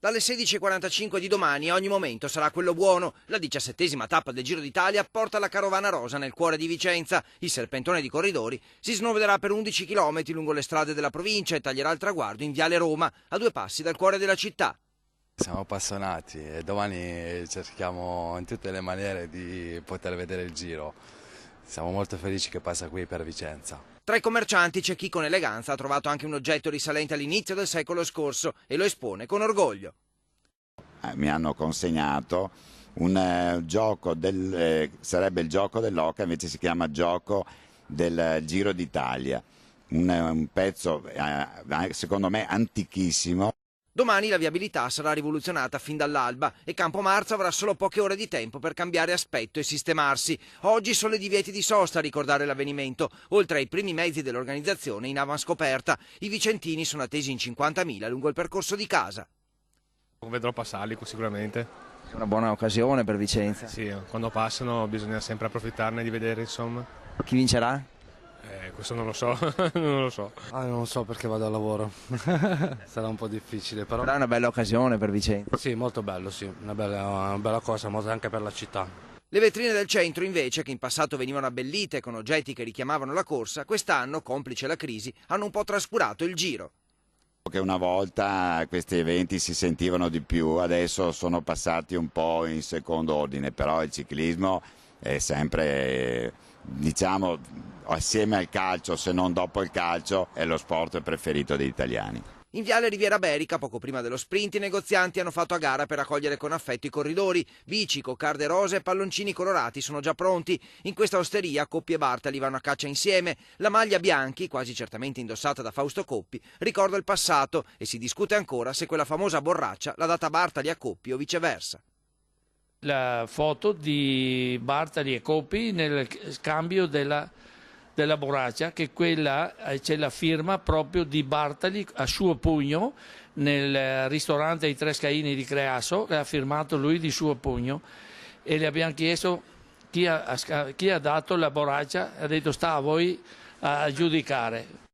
Dalle 16:45 di domani ogni momento sarà quello buono. La 17ª tappa del Giro d'Italia porta la Carovana Rosa nel cuore di Vicenza. Il serpentone di corridori si snoderà per 11 km lungo le strade della provincia e taglierà il traguardo in Viale Roma, a 2 passi dal cuore della città. Siamo appassionati e domani cerchiamo in tutte le maniere di poter vedere il Giro. Siamo molto felici che passa qui per Vicenza. Tra i commercianti c'è chi con eleganza ha trovato anche un oggetto risalente all'inizio del secolo scorso e lo espone con orgoglio. Mi hanno consegnato un gioco, sarebbe il gioco dell'oca, invece si chiama gioco del Giro d'Italia. Un pezzo secondo me antichissimo. Domani la viabilità sarà rivoluzionata fin dall'alba e Campomarzo avrà solo poche ore di tempo per cambiare aspetto e sistemarsi. Oggi sono i divieti di sosta a ricordare l'avvenimento, oltre ai primi mezzi dell'organizzazione in avanscoperta. I vicentini sono attesi in 50.000 lungo il percorso di casa. Vedrò passarli sicuramente. È una buona occasione per Vicenza. Sì, quando passano bisogna sempre approfittarne di vedere, insomma. Chi vincerà? Questo non lo so, non lo so. Non lo so perché vado al lavoro, sarà un po' difficile però. Sarà una bella occasione per Vicenza. Sì, molto bello, sì, una bella cosa, molto anche per la città. Le vetrine del centro invece, che in passato venivano abbellite con oggetti che richiamavano la corsa, quest'anno, complice la crisi, hanno un po' trascurato il Giro. Che una volta questi eventi si sentivano di più, adesso sono passati un po' in secondo ordine, però il ciclismo è sempre, diciamo, assieme al calcio, se non dopo il calcio, è lo sport preferito degli italiani. In Viale Riviera Berica, poco prima dello sprint, i negozianti hanno fatto a gara per accogliere con affetto i corridori. Bici, coccarde rose e palloncini colorati sono già pronti. In questa osteria Coppi e Bartali vanno a caccia insieme. La maglia bianchi, quasi certamente indossata da Fausto Coppi, ricorda il passato e si discute ancora se quella famosa borraccia l'ha data Bartali a Coppi o viceversa. La foto di Bartali e Coppi nel scambio della borraccia, che quella c'è la firma proprio di Bartali a suo pugno nel ristorante I Tre Scaini di Creasso, che ha firmato lui di suo pugno, e le abbiamo chiesto chi ha dato la borraccia, ha detto sta a voi a giudicare.